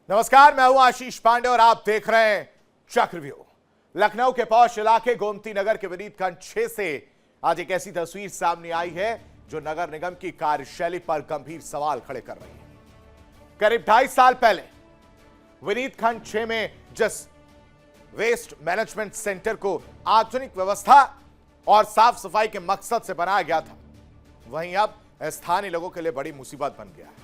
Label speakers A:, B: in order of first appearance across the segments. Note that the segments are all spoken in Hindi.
A: नमस्कार, मैं हूं आशीष पांडे और आप देख रहे हैं चक्रव्यूह। लखनऊ के पौष इलाके गोमती नगर के विनीत खंड 6 से आज एक ऐसी तस्वीर सामने आई है जो नगर निगम की कार्यशैली पर गंभीर सवाल खड़े कर रही है। करीब 2.5 साल पहले विनीत खंड 6 में जिस वेस्ट मैनेजमेंट सेंटर को आधुनिक व्यवस्था और साफ सफाई के मकसद से बनाया गया था, वहीं अब स्थानीय लोगों के लिए बड़ी मुसीबत बन गया है।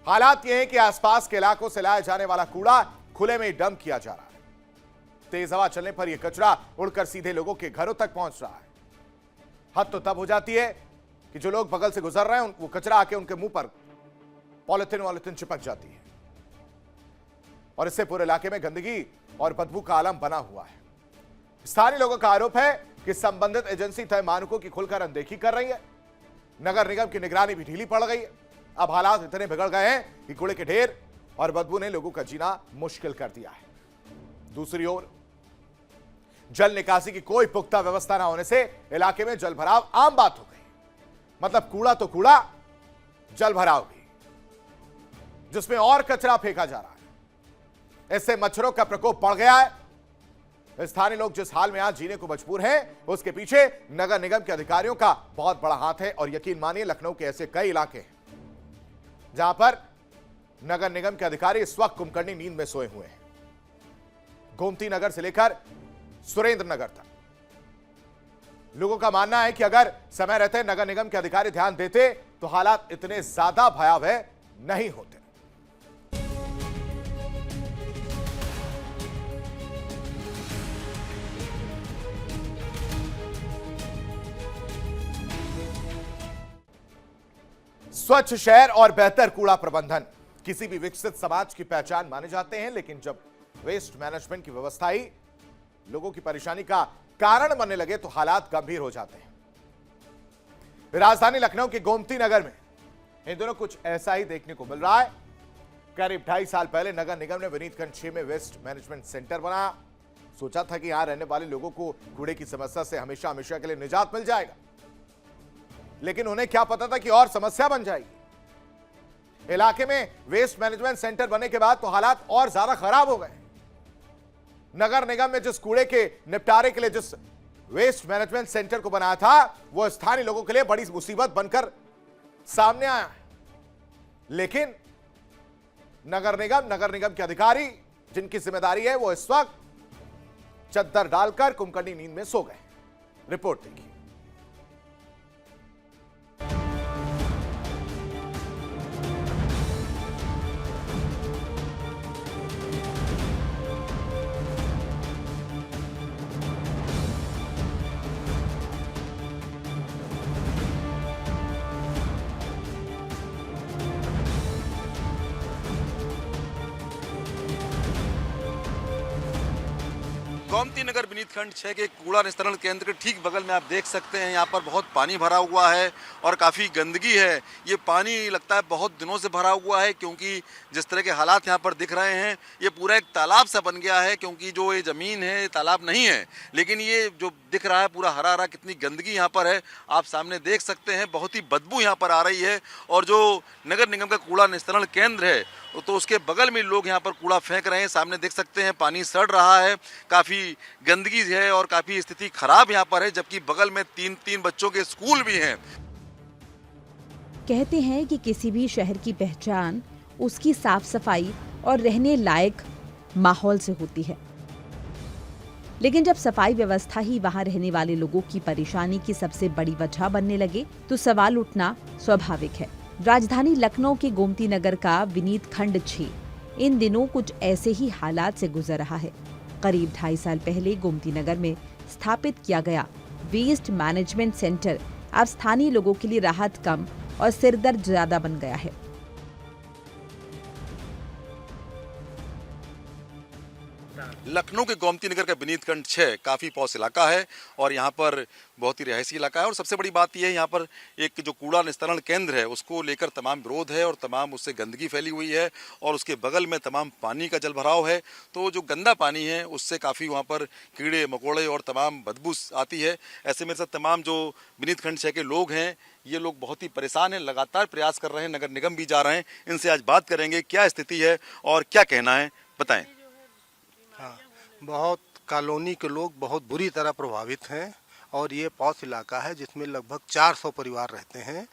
A: हालात यह है कि आसपास के इलाकों से लाया जाने वाला कूड़ा खुले में डंप किया जा रहा है। तेज हवा चलने पर यह कचरा उड़कर सीधे लोगों के घरों तक पहुंच रहा है। हद तो तब हो जाती है कि जो लोग बगल से गुजर रहे हैं वो कचरा आके उनके मुंह पर पॉलिथीन चिपक जाती है और इससे पूरे इलाके में गंदगी और बदबू का आलम बना हुआ है। स्थानीय लोगों का आरोप है कि संबंधित एजेंसी तय मानकों की खुलकर अनदेखी कर रही है। नगर निगम की निगरानी भी ढीली पड़ गई है। अब हालात इतने बिगड़ गए हैं कि कूड़े के ढेर और बदबू ने लोगों का जीना मुश्किल कर दिया है। दूसरी ओर जल निकासी की कोई पुख्ता व्यवस्था न होने से इलाके में जल भराव आम बात हो गई। मतलब कूड़ा तो कूड़ा, जल भराव भी, जिसमें और कचरा फेंका जा रहा है। इससे मच्छरों का प्रकोप बढ़ गया है। स्थानीय लोग जिस हाल में आज जीने को मजबूर हैं, उसके पीछे नगर निगम के अधिकारियों का बहुत बड़ा हाथ है। और यकीन मानिए, लखनऊ के ऐसे कई इलाके हैं जहां पर नगर निगम के अधिकारी इस वक्त कुंभकर्णी नींद में सोए हुए हैं। गोमती नगर से लेकर सुरेंद्र नगर तक लोगों का मानना है कि अगर समय रहते नगर निगम के अधिकारी ध्यान देते तो हालात इतने ज्यादा भयावह नहीं होते। स्वच्छ शहर और बेहतर कूड़ा प्रबंधन किसी भी विकसित समाज की पहचान माने जाते हैं, लेकिन जब वेस्ट मैनेजमेंट की व्यवस्था ही लोगों की परेशानी का कारण बनने लगे तो हालात गंभीर हो जाते हैं। राजधानी लखनऊ के गोमती नगर में इन दिनों कुछ ऐसा ही देखने को मिल रहा है। करीब 2.5 साल पहले नगर निगम ने विनीत खंड 6 में वेस्ट मैनेजमेंट सेंटर बनाया। सोचा था कि यहां रहने वाले लोगों को कूड़े की समस्या से हमेशा हमेशा के लिए निजात मिल जाएगा, लेकिन उन्हें क्या पता था कि और समस्या बन जाएगी। इलाके में वेस्ट मैनेजमेंट सेंटर बनने के बाद तो हालात और ज्यादा खराब हो गए। नगर निगम में जिस कूड़े के निपटारे के लिए जिस वेस्ट मैनेजमेंट सेंटर को बनाया था, वो स्थानीय लोगों के लिए बड़ी मुसीबत बनकर सामने आया। लेकिन नगर निगम के अधिकारी जिनकी जिम्मेदारी है, वो इस वक्त चद्दर डालकर कुंभकर्णी नींद में सो गए। रिपोर्ट देखिए।
B: गोमती नगर विनीत खंड 6 के कूड़ा निस्तारण केंद्र के ठीक बगल में आप देख सकते हैं, यहाँ पर बहुत पानी भरा हुआ है और काफ़ी गंदगी है। ये पानी लगता है बहुत दिनों से भरा हुआ है, क्योंकि जिस तरह के हालात यहाँ पर दिख रहे हैं, ये पूरा एक तालाब सा बन गया है। क्योंकि जो ये ज़मीन है, तालाब नहीं है, लेकिन ये जो दिख रहा है पूरा हरा हरा, कितनी गंदगी यहाँ पर है आप सामने देख सकते हैं। बहुत ही बदबू यहाँ पर आ रही है। और जो नगर निगम का कूड़ा निस्तारण केंद्र है, तो उसके बगल में लोग यहाँ पर कूड़ा फेंक रहे हैं। सामने देख सकते हैं पानी सड़ रहा है, काफ़ी गंदगी है और काफ़ी स्थिति खराब यहाँ पर है। जबकि बगल में तीन बच्चों के स्कूल भी हैं।
C: कहते हैं कि किसी भी शहर की पहचान उसकी साफ सफाई और रहने लायक माहौल से होती है, लेकिन जब सफाई व्यवस्था ही वहां रहने वाले लोगों की परेशानी की सबसे बड़ी वजह बनने लगे तो सवाल उठना स्वाभाविक है। राजधानी लखनऊ के गोमती नगर का विनीत खंड 6 इन दिनों कुछ ऐसे ही हालात से गुजर रहा है। करीब 2.5 साल पहले गोमती नगर में स्थापित किया गया वेस्ट मैनेजमेंट सेंटर अब स्थानीय लोगों के लिए राहत कम और सिरदर्द ज्यादा बन गया है।
B: लखनऊ के गोमती नगर का विनीत खंड 6 काफ़ी पॉश इलाका है और यहाँ पर बहुत ही रिहायशी इलाका है। और सबसे बड़ी बात यह है यहाँ पर एक जो कूड़ा निस्तारण केंद्र है उसको लेकर तमाम विरोध है और तमाम उससे गंदगी फैली हुई है और उसके बगल में तमाम पानी का जल भराव है। तो जो गंदा पानी है उससे काफ़ी वहाँ पर कीड़े मकोड़े और तमाम बदबू आती है। ऐसे में सब तमाम जो विनीत खंड 6 के लोग हैं ये लोग बहुत ही परेशान हैं, लगातार प्रयास कर रहे हैं, नगर निगम भी जा रहे हैं। इनसे आज बात करेंगे क्या स्थिति है और क्या कहना है, बताएं।
D: हाँ, बहुत कॉलोनी के लोग बहुत बुरी तरह प्रभावित हैं और ये पॉश इलाका है जिसमें लगभग 400 परिवार रहते हैं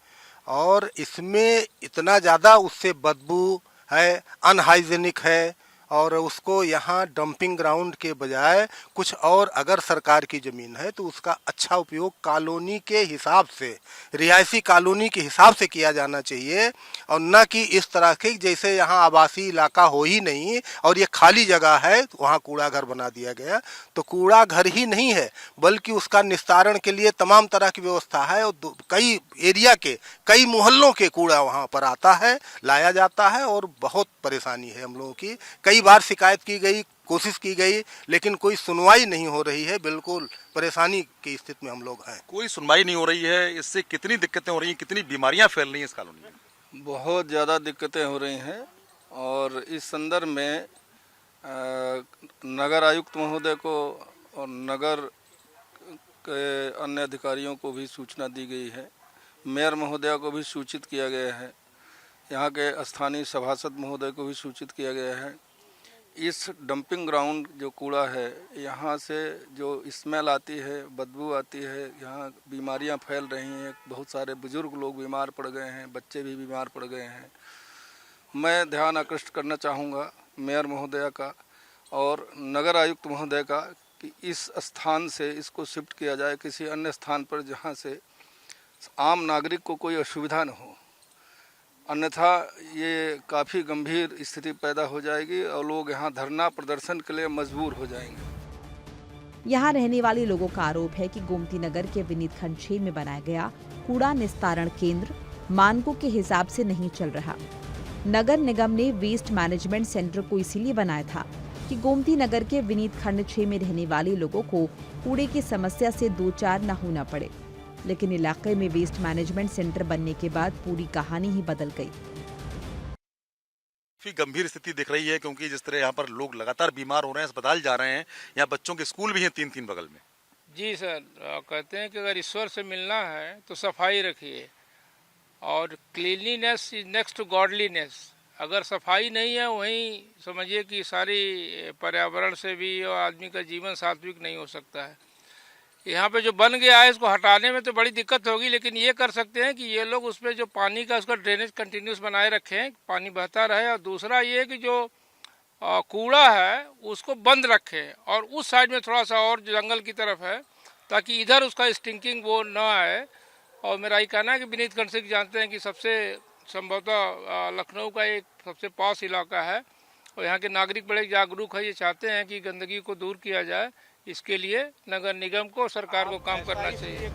D: और इसमें इतना ज़्यादा उससे बदबू है, अनहाइजेनिक है और उसको यहाँ डंपिंग ग्राउंड के बजाय कुछ और अगर सरकार की ज़मीन है तो उसका अच्छा उपयोग कॉलोनी के हिसाब से, रिहायशी कॉलोनी के हिसाब से किया जाना चाहिए और न कि इस तरह के जैसे यहाँ आवासीय इलाका हो ही नहीं और ये खाली जगह है वहाँ कूड़ा घर बना दिया गया। तो कूड़ा घर ही नहीं है बल्कि उसका निस्तारण के लिए तमाम तरह की व्यवस्था है और कई एरिया के कई मोहल्लों के कूड़ा वहाँ पर आता है, लाया जाता है और बहुत परेशानी है हम लोगों की। कई बार शिकायत की गई, कोशिश की गई लेकिन कोई सुनवाई नहीं हो रही है। बिल्कुल परेशानी की स्थिति में हम लोग हैं।
B: कोई सुनवाई नहीं हो रही है, इससे कितनी दिक्कतें हो रही हैं, कितनी बीमारियां फैल रही हैं इस कॉलोनी में?
E: बहुत ज़्यादा दिक्कतें हो रही हैं और इस संदर्भ में नगर आयुक्त महोदय को और नगर के अन्य अधिकारियों को भी सूचना दी गई है। मेयर महोदय को भी सूचित किया गया है। यहाँ के स्थानीय सभासद महोदय को भी सूचित किया गया है। इस डंपिंग ग्राउंड जो कूड़ा है यहाँ से जो स्मेल आती है, बदबू आती है, यहाँ बीमारियाँ फैल रही हैं। बहुत सारे बुजुर्ग लोग बीमार पड़ गए हैं, बच्चे भी बीमार पड़ गए हैं। मैं ध्यान आकृष्ट करना चाहूँगा मेयर महोदय का और नगर आयुक्त महोदय का कि इस स्थान से इसको शिफ्ट किया जाए किसी अन्य स्थान पर जहाँ से आम नागरिक को कोई असुविधा न हो, अन्यथा ये काफ़ी गंभीर स्थिति पैदा हो जाएगी और लोग यहाँ धरना प्रदर्शन के लिए मजबूर हो जाएंगे।
C: यहाँ रहने वाले लोगों का आरोप है कि गोमती नगर के विनीत खंड 6 में बनाया गया कूड़ा निस्तारण केंद्र मानकों के हिसाब से नहीं चल रहा। नगर निगम ने वेस्ट मैनेजमेंट सेंटर को इसीलिए बनाया था कि गोमती नगर के विनीत खंड 6 में रहने वाले लोगों को कूड़े की समस्या से दो चार न होना पड़े। लेकिन इलाके में वेस्ट मैनेजमेंट सेंटर बनने के बाद पूरी कहानी ही बदल गई।
B: काफी गंभीर स्थिति दिख रही है क्योंकि जिस तरह यहाँ पर लोग लगातार बीमार हो रहे हैं, अस्पताल जा रहे हैं, यहाँ बच्चों के स्कूल भी हैं 3-3 बगल में।
F: जी सर, कहते हैं कि अगर ईश्वर से मिलना है तो सफाई रखिए और cleanliness is next to godliness. अगर सफाई नहीं है वहीं समझिए कि सारी पर्यावरण से भी और आदमी का जीवन सात्विक नहीं हो सकता है। यहाँ पे जो बन गया है इसको हटाने में तो बड़ी दिक्कत होगी, लेकिन ये कर सकते हैं कि ये लोग उस पर जो पानी का उसका ड्रेनेज कंटिन्यूस बनाए रखें, पानी बहता रहे। और दूसरा ये कि जो कूड़ा है उसको बंद रखें और उस साइड में थोड़ा सा और जंगल की तरफ है ताकि इधर उसका स्टिंकिंग वो न आए। और मेरा ये कहना है कि विनीत खंड से जानते हैं कि सबसे संभवतः लखनऊ का एक सबसे पॉश इलाका है और यहाँ के नागरिक बड़े जागरूक है। ये चाहते हैं कि गंदगी को दूर किया जाए, इसके लिए नगर निगम को, सरकार को काम करना चाहिए।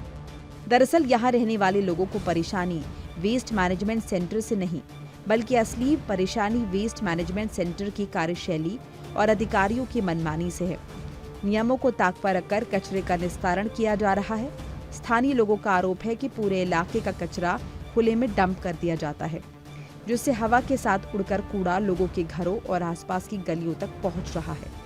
C: दरअसल यहाँ रहने वाले लोगों को परेशानी वेस्ट मैनेजमेंट सेंटर से नहीं बल्कि असली परेशानी वेस्ट मैनेजमेंट सेंटर की कार्यशैली और अधिकारियों की मनमानी से है। नियमों को ताक पर रखकर कचरे का निस्तारण किया जा रहा है। स्थानीय लोगों का आरोप है कि पूरे इलाके का कचरा खुले में डंप कर दिया जाता है, जिससे हवा के साथ उड़कर कूड़ा लोगों के घरों और आसपास की गलियों तक पहुंच रहा है।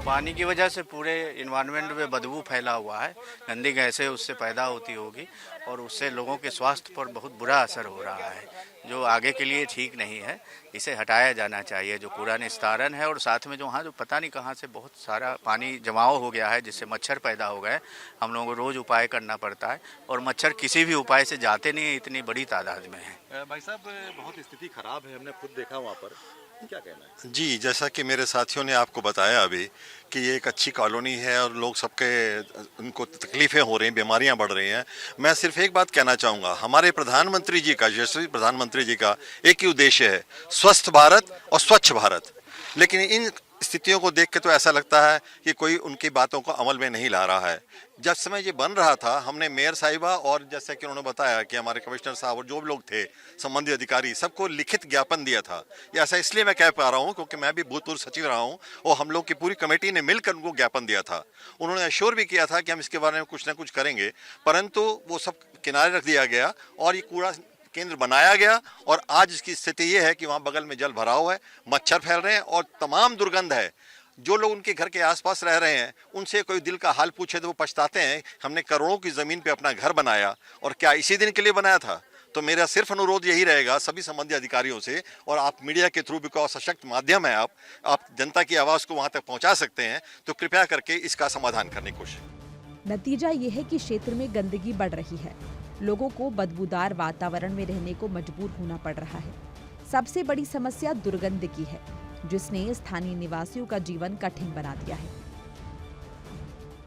G: पानी की वजह से पूरे इन्वायरमेंट में बदबू फैला हुआ है, गंदी गैसें उससे पैदा होती होगी और उससे लोगों के स्वास्थ्य पर बहुत बुरा असर हो रहा है, जो आगे के लिए ठीक नहीं है। इसे हटाया जाना चाहिए जो कूड़ा निस्तारण है। और साथ में जो वहाँ जो पता नहीं कहाँ से बहुत सारा पानी जमाव हो गया है जिससे मच्छर पैदा हो गए। हम लोगों को रोज़ उपाय करना पड़ता है और मच्छर किसी भी उपाय से जाते नहीं, इतनी बड़ी तादाद में है।
B: भाई साहब, बहुत स्थिति खराब है, हमने खुद देखा वहाँ पर, क्या कहना है?
H: जी, जैसा कि मेरे साथियों ने आपको बताया अभी कि ये एक अच्छी कॉलोनी है और लोग सबके उनको तकलीफ़ें हो रही हैं, बीमारियां बढ़ रही हैं। मैं सिर्फ एक बात कहना चाहूँगा, हमारे प्रधानमंत्री जी का, यशस्वी प्रधानमंत्री जी का एक ही उद्देश्य है, स्वस्थ भारत और स्वच्छ भारत। लेकिन इन स्थितियों को देख के तो ऐसा लगता है कि कोई उनकी बातों को अमल में नहीं ला रहा है। जब समय ये बन रहा था, हमने मेयर साहिबा और जैसे कि उन्होंने बताया कि हमारे कमिश्नर साहब और जो भी लोग थे संबंधित अधिकारी, सबको लिखित ज्ञापन दिया था। ये ऐसा इसलिए मैं कह पा रहा हूँ क्योंकि मैं भी भूतपूर्व सचिव रहा हूँ और हम लोग की पूरी कमेटी ने मिलकर उनको ज्ञापन दिया था। उन्होंने अश्योर भी किया था कि हम इसके बारे में कुछ ना कुछ करेंगे, परंतु वो सब किनारे रख दिया गया और ये कूड़ा केंद्र बनाया गया। और आज इसकी स्थिति ये है कि वहाँ बगल में जल भराव है, मच्छर फैल रहे हैं और तमाम दुर्गंध है। जो लोग उनके घर के आसपास रह रहे हैं, उनसे कोई दिल का हाल पूछे तो वो पछताते हैं, हमने करोड़ों की ज़मीन पे अपना घर बनाया और क्या इसी दिन के लिए बनाया था। तो मेरा सिर्फ अनुरोध यही रहेगा सभी संबंधित अधिकारियों से, और आप मीडिया के थ्रू, बिकॉज सशक्त माध्यम है, आप जनता की आवाज़ को वहाँ तक पहुँचा सकते हैं, तो कृपया करके इसका समाधान करने की कोशिश।
C: नतीजा ये है कि क्षेत्र में गंदगी बढ़ रही है। लोगों को बदबूदार वातावरण में रहने को मजबूर होना पड़ रहा है। सबसे बड़ी समस्या दुर्गंध की है, जिसने स्थानीय निवासियों का जीवन कठिन बना दिया है।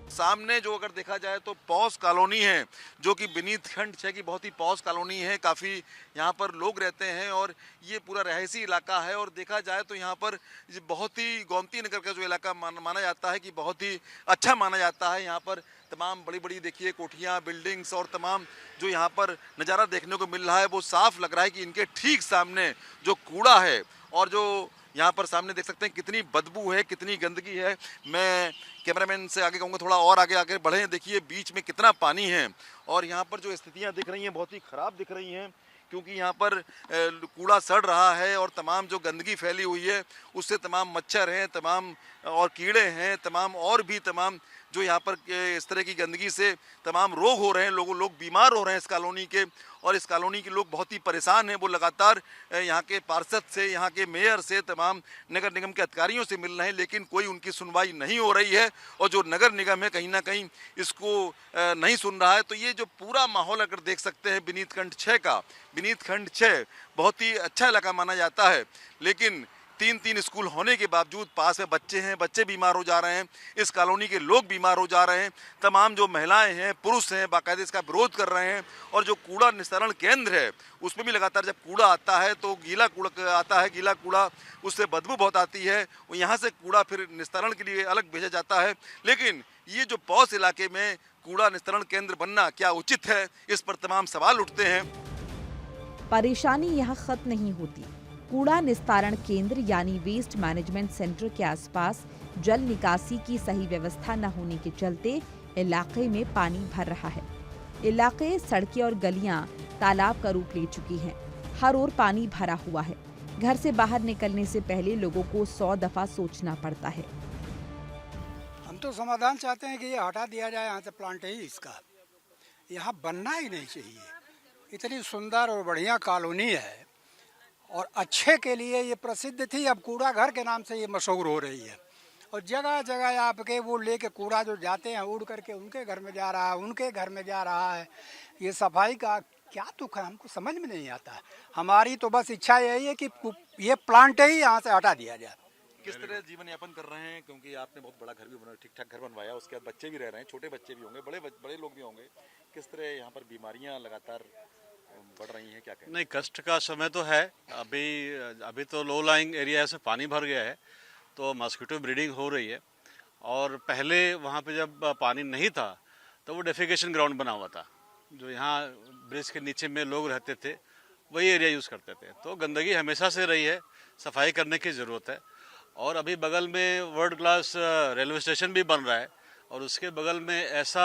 B: सामने जो अगर देखा जाए तो पॉस कॉलोनी है, जो कि बिनीत खंड 6 की बहुत ही पॉस कॉलोनी है। काफ़ी यहाँ पर लोग रहते हैं और ये पूरा रहायशी इलाका है। और देखा जाए तो यहाँ पर बहुत ही गोमती नगर का जो इलाका माना जाता है कि बहुत ही अच्छा माना जाता है। यहाँ पर तमाम बड़ी बड़ी देखिए कोठियाँ, बिल्डिंग्स और तमाम जो यहाँ पर नज़ारा देखने को मिल रहा है, वो साफ लग रहा है कि इनके ठीक सामने जो कूड़ा है और जो यहाँ पर सामने देख सकते हैं कितनी बदबू है, कितनी गंदगी है। मैं कैमरामैन से आगे कहूँगा थोड़ा और आगे बढ़ें। देखिए बीच में कितना पानी है और यहाँ पर जो स्थितियाँ दिख रही हैं बहुत ही ख़राब दिख रही हैं, क्योंकि यहाँ पर कूड़ा सड़ रहा है और तमाम जो गंदगी फैली हुई है उससे तमाम मच्छर हैं, तमाम और कीड़े हैं, तमाम और भी तमाम जो यहाँ पर इस तरह की गंदगी से तमाम रोग हो रहे हैं। लोग बीमार हो रहे हैं इस कॉलोनी के, और इस कॉलोनी के लोग बहुत ही परेशान हैं। वो लगातार यहाँ के पार्षद से, यहाँ के मेयर से, तमाम नगर निगम के अधिकारियों से मिल रहे हैं, लेकिन कोई उनकी सुनवाई नहीं हो रही है। और जो नगर निगम है कहीं ना कहीं इसको नहीं सुन रहा है। तो ये जो पूरा माहौल अगर देख सकते हैं बिनीत खंड 6 का, बिनीत खंड 6 बहुत ही अच्छा इलाका माना जाता है, लेकिन 3 स्कूल होने के बावजूद पास में बच्चे हैं, बच्चे बीमार हो जा रहे हैं, इस कॉलोनी के लोग बीमार हो जा रहे हैं, तमाम जो महिलाएं हैं, पुरुष हैं, बाकायदे इसका विरोध कर रहे हैं। और जो कूड़ा निस्तारण केंद्र है उसमें भी लगातार जब कूड़ा आता है तो गीला कूड़ा आता है, गीला कूड़ा उससे बदबू बहुत आती है। यहाँ से कूड़ा फिर निस्तारण के लिए अलग भेजा जाता है। लेकिन ये जो पॉस इलाके में कूड़ा निस्तारण केंद्र बनना क्या उचित है, इस पर तमाम सवाल उठते हैं।
C: परेशानी यहाँ खत्म नहीं होती। कूड़ा निस्तारण केंद्र यानी वेस्ट मैनेजमेंट सेंटर के आसपास जल निकासी की सही व्यवस्था न होने के चलते इलाके में पानी भर रहा है। इलाके, सड़कें और गलियां तालाब का रूप ले चुकी हैं। हर ओर पानी भरा हुआ है। घर से बाहर निकलने से पहले लोगों को 100 दफा सोचना पड़ता है।
I: हम तो समाधान चाहते हैं कि ये हटा दिया जाए, यहाँ से प्लांट ही इसका यहाँ बनना ही नहीं चाहिए। इतनी सुंदर और बढ़िया कॉलोनी है और अच्छे के लिए ये प्रसिद्ध थी, अब कूड़ा घर के नाम से ये मशहूर हो रही है। और जगह जगह आपके वो लेके कूड़ा जो जाते हैं उड़ करके उनके घर में जा रहा है, उनके घर में जा रहा है। ये सफाई का क्या तुक है, हमको समझ में नहीं आता। हमारी तो बस इच्छा यही है कि ये प्लांट ही यहाँ से हटा दिया जाए।
B: किस तरह जीवन यापन कर रहे हैं, क्योंकि आपने बहुत बड़ा घर भी बनाया, ठीक ठाक घर बनवाया, उसके बाद बच्चे भी रह रहे हैं, छोटे बच्चे भी होंगे, बड़े लोग भी होंगे। किस तरह यहाँ पर बीमारियाँ लगातार बढ़ रही हैं, क्या कहें?
J: नहीं, कष्ट का समय तो है। अभी तो लो लाइंग एरिया से पानी भर गया है तो मॉस्किटो ब्रीडिंग हो रही है। और पहले वहाँ पे जब पानी नहीं था तो वो डेफिकेशन ग्राउंड बना हुआ था, जो यहाँ ब्रिज के नीचे में लोग रहते थे वही एरिया यूज़ करते थे। तो गंदगी हमेशा से रही है, सफाई करने की ज़रूरत है। और अभी बगल में वर्ल्ड क्लास रेलवे स्टेशन भी बन रहा है और उसके बगल में ऐसा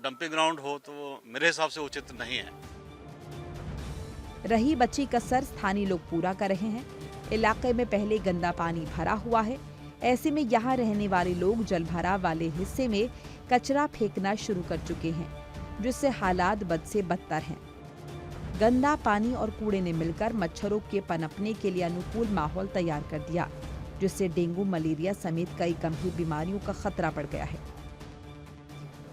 J: डंपिंग ग्राउंड हो तो वो मेरे हिसाब से उचित नहीं है।
C: रही बची कसर स्थानीय लोग पूरा कर रहे हैं। इलाके में पहले गंदा पानी भरा हुआ है। ऐसे में यहाँ रहने वाले लोग जलभराव वाले हिस्से में कचरा फेंकना शुरू कर चुके हैं, जिससे हालात बद से बदतर हैं। गंदा पानी और कूड़े ने मिलकर मच्छरों के पनपने के लिए अनुकूल माहौल तैयार कर दिया, जिससे डेंगू, मलेरिया समेत कई गंभीर बीमारियों का खतरा बढ़ गया है।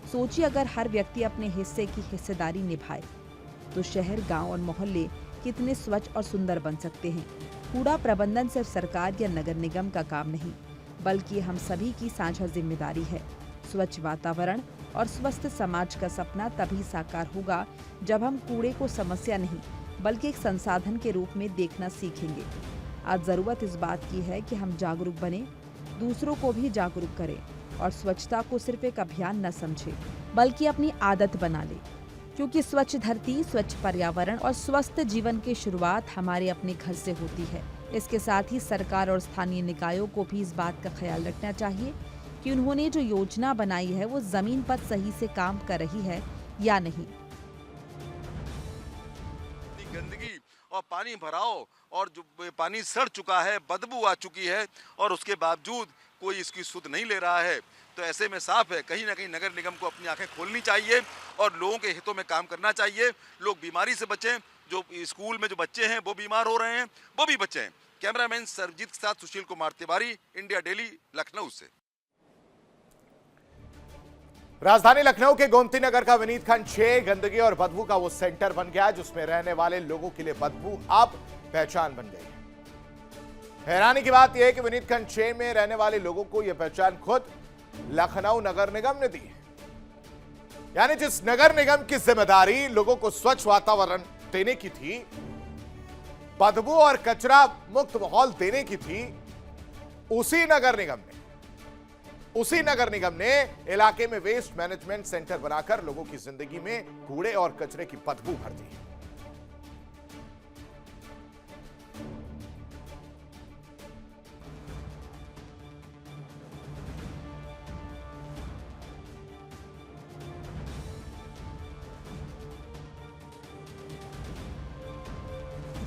C: सोचिए, अगर हर व्यक्ति अपने हिस्से की हिस्सेदारी निभाए तो शहर, गांव और मोहल्ले कितने स्वच्छ और सुंदर बन सकते हैं। कूड़ा प्रबंधन सिर्फ सरकार या नगर निगम का काम नहीं, बल्कि हम सभी की साझा जिम्मेदारी है। स्वच्छ वातावरण और स्वस्थ समाज का सपना तभी साकार होगा जब हम कूड़े को समस्या नहीं बल्कि एक संसाधन के रूप में देखना सीखेंगे। आज जरूरत इस बात की है कि हम जागरूक बने दूसरों को भी जागरूक करे और स्वच्छता को सिर्फ एक अभियान न समझे बल्कि अपनी आदत बना ले, क्योंकि स्वच्छ धरती, स्वच्छ पर्यावरण और स्वस्थ जीवन की शुरुआत हमारे अपने घर से होती है। इसके साथ ही सरकार और स्थानीय निकायों को भी इस बात का ख्याल रखना चाहिए कि उन्होंने जो योजना बनाई है वो जमीन पर सही से काम कर रही है या नहीं।
B: गंदगी और पानी भराव और जो पानी सड़ चुका है, बदबू आ चुकी है और उसके बावजूद कोई इसकी सुध नहीं ले रहा है। तो ऐसे में साफ है, कहीं ना कहीं नगर निगम को अपनी आंखें खोलनी चाहिए और लोगों के हितों में काम करना चाहिए। लोग बीमारी से बचें, जो स्कूल में जो बच्चे हैं वो बीमार हो रहे हैं वो भी बचें। कैमरामैन सरजीत के साथ सुशील कुमार तिवारी, इंडिया डेली, लखनऊ से।
A: राजधानी लखनऊ के गोमती नगर का विनीत खंड 6 गंदगी और बदबू का वो सेंटर बन गया जिसमें रहने वाले लोगों के लिए बदबू अब पहचान बन गई है। हैरानी की बात यह है कि विनीत खंड 6 में रहने वाले लोगों को यह पहचान खुद लखनऊ नगर निगम ने दी है। यानी जिस नगर निगम की जिम्मेदारी लोगों को स्वच्छ वातावरण देने की थी, बदबू और कचरा मुक्त माहौल देने की थी, उसी नगर निगम ने इलाके में वेस्ट मैनेजमेंट सेंटर बनाकर लोगों की जिंदगी में कूड़े और कचरे की बदबू भर दी है।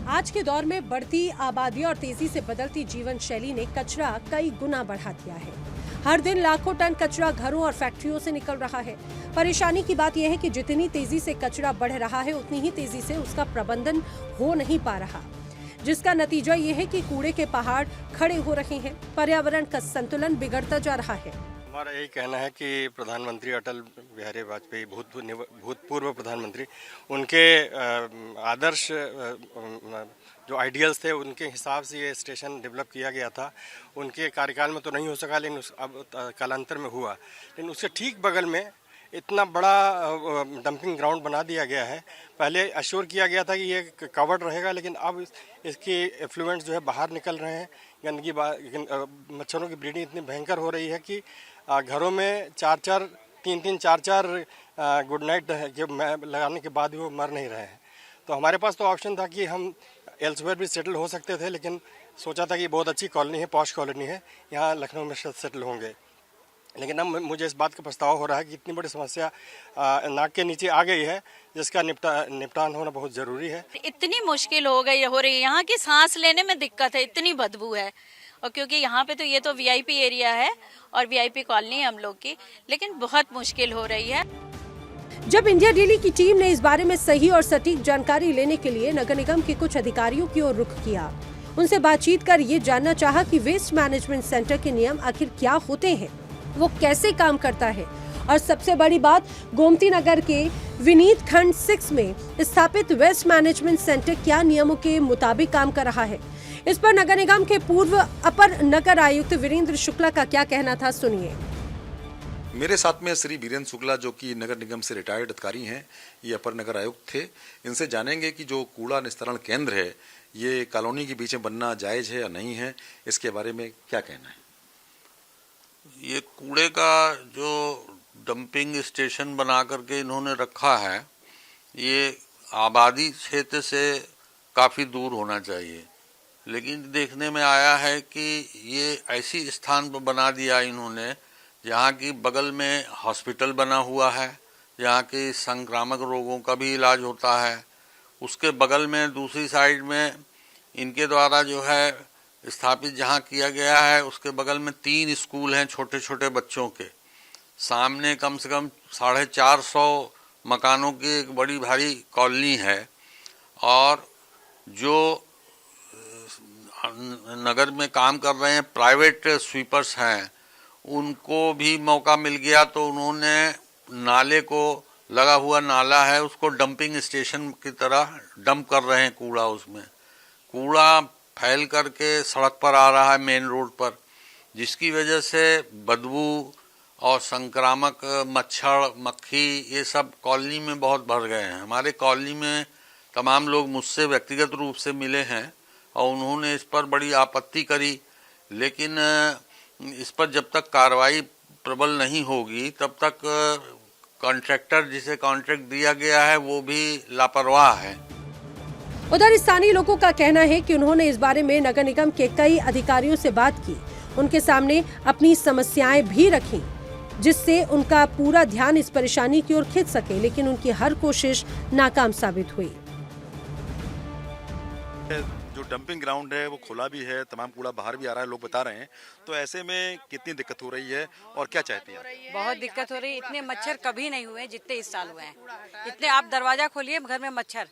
K: आज के दौर में बढ़ती आबादी और तेजी से बदलती जीवन शैली ने कचरा कई गुना बढ़ा दिया है। हर दिन लाखों टन कचरा घरों और फैक्ट्रियों से निकल रहा है। परेशानी की बात यह है कि जितनी तेजी से कचरा बढ़ रहा है उतनी ही तेजी से उसका प्रबंधन हो नहीं पा रहा, जिसका नतीजा ये है कि कूड़े के पहाड़ खड़े हो रहे हैं। पर्यावरण का संतुलन बिगड़ता जा रहा है।
L: हमारा यही कहना है कि प्रधानमंत्री अटल बिहारी वाजपेयी, भूतपूर्व प्रधानमंत्री, उनके आदर्श जो आइडियल्स थे उनके हिसाब से ये स्टेशन डेवलप किया गया था। उनके कार्यकाल में तो नहीं हो सका, लेकिन अब कालांतर में हुआ। लेकिन उसके ठीक बगल में इतना बड़ा डंपिंग ग्राउंड बना दिया गया है। पहले अश्योर किया गया था कि ये कवर्ड रहेगा, लेकिन अब इसके एफ्लुएंट्स जो है बाहर निकल रहे हैं। गंदगी, मच्छरों की ब्रीडिंग इतनी भयंकर हो रही है कि घरों में 4-4 गुड नाइट लगाने के बाद भी वो मर नहीं रहे हैं। तो हमारे पास तो ऑप्शन था कि हम एल्सवेयर भी सेटल हो सकते थे, लेकिन सोचा था कि बहुत अच्छी कॉलोनी है, पॉश कॉलोनी है, यहाँ लखनऊ में सेटल होंगे। लेकिन अब मुझे इस बात का पछतावा हो रहा है कि इतनी बड़ी समस्या नाक के नीचे आ गई है, जिसका निपटान होना बहुत ज़रूरी है।
M: इतनी मुश्किल हो रही है, यहाँ की सांस लेने में दिक्कत है, इतनी बदबू है। और क्योंकि यहाँ पे तो ये तो वीआईपी एरिया है और वीआईपी कॉलोनी है हम लोग की, लेकिन बहुत मुश्किल हो रही है।
K: जब इंडिया डेली की टीम ने इस बारे में सही और सटीक जानकारी लेने के लिए नगर निगम के कुछ अधिकारियों की ओर रुख किया, उनसे बातचीत कर ये जानना चाहा कि वेस्ट मैनेजमेंट सेंटर के नियम आखिर क्या होते हैं, वो कैसे काम करता है, और सबसे बड़ी बात, गोमती नगर के विनीत खंड 6 में स्थापित वेस्ट मैनेजमेंट सेंटर क्या नियमों के मुताबिक काम कर रहा है। इस पर नगर निगम के पूर्व अपर नगर आयुक्त वीरेंद्र शुक्ला का क्या कहना था, सुनिए।
B: मेरे साथ में श्री वीरेंद्र शुक्ला, जो कि नगर निगम से रिटायर्ड अधिकारी हैं, ये अपर नगर आयुक्त थे। इनसे जानेंगे कि जो कूड़ा निस्तारण केंद्र है ये कॉलोनी के बीच में बनना जायज है या नहीं है, इसके बारे में क्या कहना है।
N: ये कूड़े का जो डंपिंग स्टेशन बना करके इन्होंने रखा है, ये आबादी क्षेत्र से काफ़ी दूर होना चाहिए, लेकिन देखने में आया है कि ये ऐसी स्थान पर बना दिया इन्होंने जहाँ की बगल में हॉस्पिटल बना हुआ है, जहाँ की संक्रामक रोगों का भी इलाज होता है। उसके बगल में दूसरी साइड में इनके द्वारा जो है स्थापित जहाँ किया गया है, उसके बगल में 3 स्कूल हैं छोटे छोटे बच्चों के। सामने कम से कम 450 मकानों की एक बड़ी भारी कॉलोनी है, और जो नगर में काम कर रहे हैं प्राइवेट स्वीपर्स हैं, उनको भी मौका मिल गया तो उन्होंने नाले को, लगा हुआ नाला है उसको डंपिंग स्टेशन की तरह डंप कर रहे हैं कूड़ा। उसमें कूड़ा फैल करके सड़क पर आ रहा है मेन रोड पर, जिसकी वजह से बदबू और संक्रामक मच्छर, मक्खी, ये सब कॉलोनी में बहुत भर गए हैं। हमारे कॉलोनी में तमाम लोग मुझसे व्यक्तिगत रूप से मिले हैं और उन्होंने इस पर बड़ी आपत्ति करी, लेकिन इस पर जब तक कार्रवाई प्रबल नहीं होगी तब तक कॉन्ट्रैक्टर जिसे कॉन्ट्रैक्ट दिया गया है वो भी लापरवाह है।
K: उधर स्थानीय लोगों का कहना है कि उन्होंने इस बारे में नगर निगम के कई अधिकारियों से बात की, उनके सामने अपनी समस्याएं भी रखी, जिससे उनका पूरा ध्यान इस परेशानी की ओर खिंच सके, लेकिन उनकी हर कोशिश नाकाम साबित हुई।
B: जो डंपिंग ग्राउंड है वो खुला भी है, तमाम कूड़ा बाहर भी आ रहा है, लोग बता रहे हैं। तो ऐसे में कितनी दिक्कत हो रही है और क्या चाहती हैं?
O: बहुत दिक्कत हो रही है। इतने मच्छर कभी नहीं हुए जितने इस साल हुए हैं। इतने आप दरवाजा खोलिए घर में मच्छर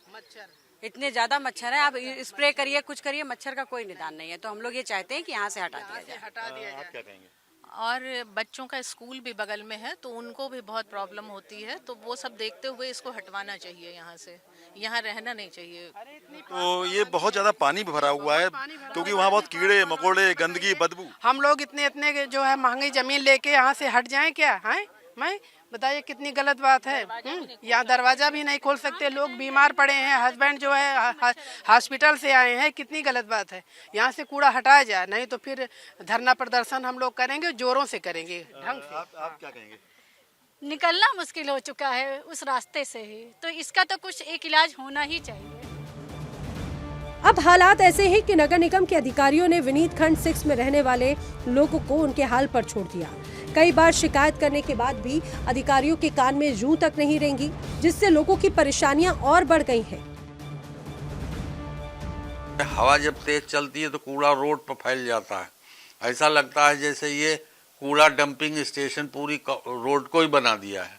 O: इतने ज्यादा मच्छर है, आप स्प्रे करिए कुछ करिए, मच्छर का कोई निदान नहीं है। तो हम लोग ये चाहते हैं कि यहाँ से हटा दिया जाए।
B: आप क्या कहेंगे?
P: और बच्चों का स्कूल भी बगल में है तो उनको भी बहुत प्रॉब्लम होती है, तो वो सब देखते हुए इसको हटवाना चाहिए, यहाँ से यहाँ रहना नहीं चाहिए।
B: तो ये बहुत ज्यादा पानी भी भरा हुआ है क्योंकि वहाँ बहुत कीड़े मकोड़े, गंदगी, बदबू।
Q: हम लोग इतने जो है महंगी जमीन लेके यहाँ से हट जाएं क्या? है मैं बताइए कितनी गलत बात है। यहाँ दरवाजा भी नहीं खोल सकते, लोग बीमार पड़े हैं, हस्बैंड जो है हॉस्पिटल से आए हैं, कितनी गलत बात है। यहाँ से कूड़ा हटाया जाए, नहीं तो फिर धरना प्रदर्शन हम लोग करेंगे, जोरों से करेंगे ढंग से।
B: आप क्या कहेंगे?
R: निकलना मुश्किल हो चुका है उस रास्ते से ही, तो इसका तो कुछ एक इलाज होना ही चाहिए।
K: अब हालात ऐसे हैं कि नगर निगम के अधिकारियों ने विनीत खंड 6 में रहने वाले लोगों को उनके हाल पर छोड़ दिया। कई बार शिकायत करने के बाद भी अधिकारियों के कान में जूं तक नहीं रेंगी, जिससे लोगों की परेशानियां और बढ़ गई हैं।
N: हवा जब तेज चलती है तो कूड़ा रोड पर फैल जाता है, ऐसा लगता है जैसे ये कूड़ा डंपिंग स्टेशन पूरी रोड को ही बना दिया है।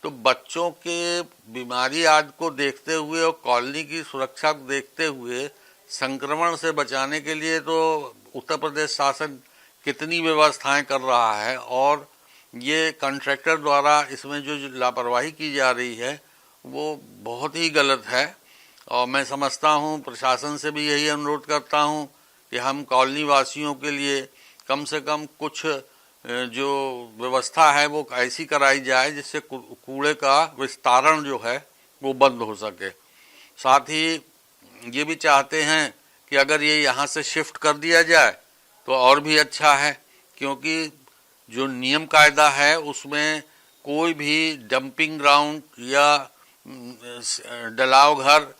N: तो बच्चों के बीमारी आदि को देखते हुए और कॉलोनी की सुरक्षा को देखते हुए संक्रमण से बचाने के लिए तो उत्तर प्रदेश शासन कितनी व्यवस्थाएं कर रहा है, और ये कॉन्ट्रैक्टर द्वारा इसमें जो लापरवाही की जा रही है वो बहुत ही गलत है। और मैं समझता हूँ, प्रशासन से भी यही अनुरोध करता हूँ कि हम कॉलोनी वासियों के लिए कम से कम कुछ जो व्यवस्था है वो ऐसी कराई जाए जिससे कूड़े का विस्तारण जो है वो बंद हो सके। साथ ही ये भी चाहते हैं कि अगर ये यहाँ से शिफ्ट कर दिया जाए तो और भी अच्छा है, क्योंकि जो नियम कायदा है उसमें कोई भी डंपिंग ग्राउंड या डलाव घर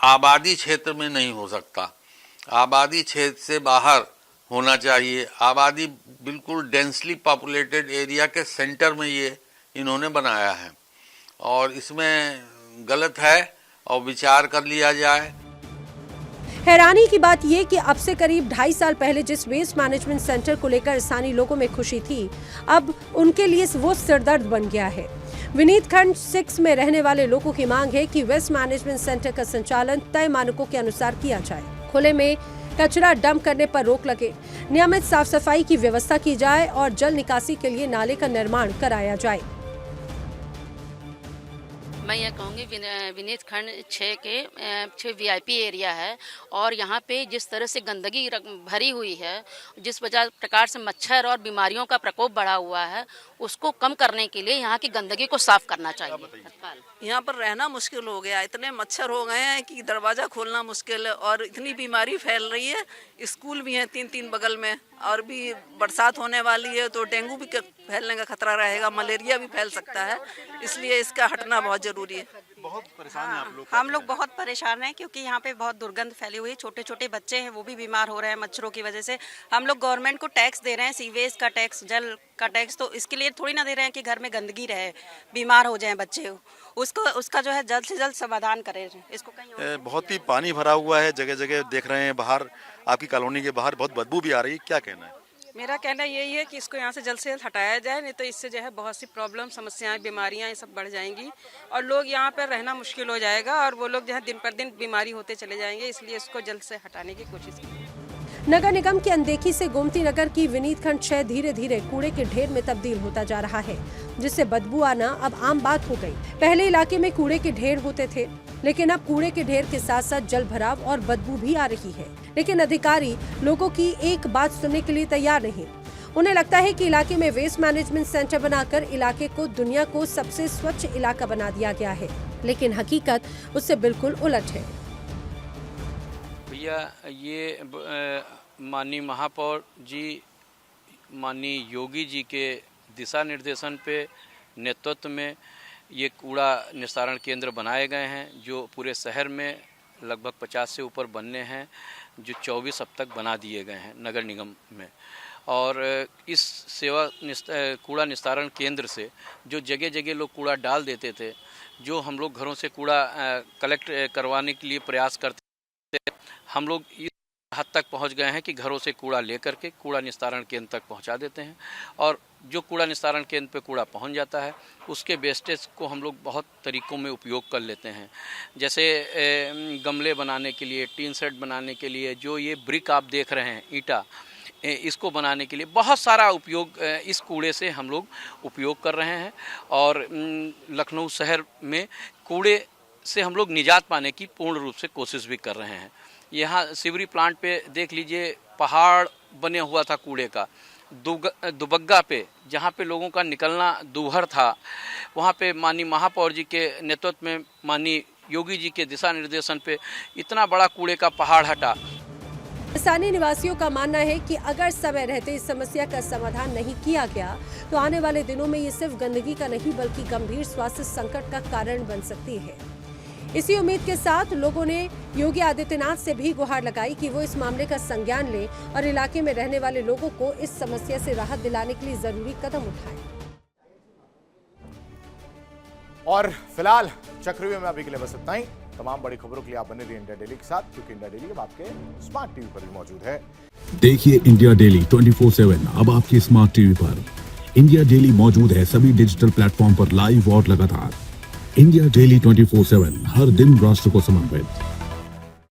N: आबादी क्षेत्र में नहीं हो सकता। आबादी क्षेत्र से बाहर होना चाहिए। आबादी बिल्कुल डेंसली पॉपुलेटेड एरिया के सेंटर में ये इन्होंने बनाया है, और इसमें गलत है और विचार कर लिया जाए।
K: हैरानी की बात ये कि अब से करीब 2.5 साल पहले जिस वेस्ट मैनेजमेंट सेंटर को लेकर स्थानीय लोगों में खुशी थी, अब उनके लिए वो सिरदर्द बन गया है। विनीत खंड 6 में रहने वाले लोगों की मांग है कि वेस्ट मैनेजमेंट सेंटर का संचालन तय मानकों के अनुसार किया जाए, खुले में कचरा डंप करने पर रोक लगे, नियमित साफ सफाई की व्यवस्था की जाए और जल निकासी के लिए नाले का निर्माण कराया जाए।
S: मैं ये कहूँगी विनीत खंड 6 VIP एरिया है, और यहाँ पे जिस तरह से गंदगी भरी हुई है, जिस प्रकार से मच्छर और बीमारियों का प्रकोप बढ़ा हुआ है, उसको कम करने के लिए यहाँ की गंदगी को साफ करना चाहिए।
T: यहाँ पर रहना मुश्किल हो गया, इतने मच्छर हो गए हैं कि दरवाज़ा खोलना मुश्किल है, और इतनी बीमारी फैल रही है। स्कूल भी हैं 3-3 बगल में, और भी बरसात होने वाली है तो डेंगू भी फैलने का खतरा रहेगा, मलेरिया भी फैल सकता है, इसलिए इसका हटना बहुत ज़रूरी है।
B: बहुत परेशान हैं आप लोग?
U: हम लोग बहुत परेशान हैं क्योंकि यहाँ पे बहुत दुर्गंध फैली हुई है। छोटे छोटे बच्चे हैं वो भी बीमार हो रहे हैं मच्छरों की वजह से। हम लोग गवर्नमेंट को टैक्स दे रहे हैं, सीवेज का टैक्स, जल का टैक्स, तो इसके लिए थोड़ी ना दे रहे हैं कि घर में गंदगी रहे, बीमार हो जाए बच्चे। उसका जो है जल्द से जल्द समाधान करें इसको। कहीं
B: बहुत ही पानी भरा हुआ है, जगह जगह देख रहे हैं, बाहर आपकी कॉलोनी के बाहर बहुत बदबू भी आ रही है, क्या कहना है?
V: मेरा कहना यही है कि इसको यहाँ से जल्द से जल्द हटाया जाए, नहीं तो इससे जो है बहुत सी प्रॉब्लम, समस्याएं, बीमारियां ये सब बढ़ जाएंगी और लोग यहाँ पर रहना मुश्किल हो जाएगा, और वो लोग जो है दिन पर दिन बीमारी होते चले जाएंगे, इसलिए इसको जल्द से हटाने की कोशिश कीजिए।
K: नगर निगम की अनदेखी से गोमती नगर की विनीत खंड 6 धीरे धीरे कूड़े के ढेर में तब्दील होता जा रहा है, जिससे बदबू आना अब आम बात हो गई। पहले इलाके में कूड़े के ढेर होते थे, लेकिन अब कूड़े के ढेर के साथ साथ जल भराव और बदबू भी आ रही है। लेकिन अधिकारी लोगों की एक बात सुनने के लिए तैयार नहीं। उन्हें लगता है कि इलाके में वेस्ट मैनेजमेंट सेंटर बनाकर इलाके को दुनिया को सबसे स्वच्छ इलाका बना दिया गया है, लेकिन हकीकत उससे बिल्कुल उलट है।
W: भैया ये माननीय महापौर जी
D: माननीय योगी जी के दिशा निर्देशन पे नेतृत्व में ये कूड़ा निस्तारण केंद्र बनाए गए हैं, जो पूरे शहर में लगभग 50 से ऊपर बनने हैं, जो 24 अब तक बना दिए गए हैं नगर निगम में। और इस कूड़ा निस्तारण केंद्र से जो जगह जगह लोग कूड़ा डाल देते थे, जो हम लोग घरों से कूड़ा कलेक्ट करवाने के लिए प्रयास करते थे, हम लोग इस हद तक पहुंच गए हैं कि घरों से कूड़ा लेकर के कूड़ा निस्तारण केंद्र तक पहुंचा देते हैं। और जो कूड़ा निस्तारण केंद्र पे कूड़ा पहुंच जाता है, उसके वेस्टेज को हम लोग बहुत तरीक़ों में उपयोग कर लेते हैं। जैसे गमले बनाने के लिए, टीन सेट बनाने के लिए, जो ये ब्रिक आप देख रहे हैं, ईंटा, इसको बनाने के लिए बहुत सारा उपयोग इस कूड़े से हम लोग उपयोग कर रहे हैं। और लखनऊ शहर में कूड़े से हम लोग निजात पाने की पूर्ण रूप से कोशिश भी कर रहे हैं। यहाँ सिवरी प्लांट पे देख लीजिए, पहाड़ बने हुआ था कूड़े का। दुबग्गा पे, जहाँ पे लोगों का निकलना दूभर था, वहाँ पे माननीय महापौर जी के नेतृत्व में, माननीय योगी जी के दिशा निर्देशन पे इतना बड़ा कूड़े का पहाड़ हटा।
K: स्थानीय निवासियों का मानना है कि अगर समय रहते इस समस्या का समाधान नहीं किया गया तो आने वाले दिनों में ये सिर्फ गंदगी का नहीं बल्कि गंभीर स्वास्थ्य संकट का कारण बन सकती है। इसी उम्मीद के साथ लोगों ने योगी आदित्यनाथ से भी गुहार लगाई कि वो इस मामले का संज्ञान लें और इलाके में रहने वाले लोगों को इस समस्या से राहत दिलाने के लिए जरूरी कदम उठाएं।
A: और फिलहाल चक्रव्यूह में अभी के लिए बस इतना ही। तमाम बड़ी खबरों के लिए आप बने रहिए इंडिया डेली के साथ, क्योंकि इंडिया डेली अब आपके स्मार्ट टीवी पर भी मौजूद है।
E: देखिए इंडिया डेली 24/7 अब आपकी स्मार्ट टीवी पर। इंडिया डेली मौजूद है सभी डिजिटल प्लेटफॉर्म पर लाइव और लगातार। इंडिया डेली 24/7 हर दिन राष्ट्र को समर्पित।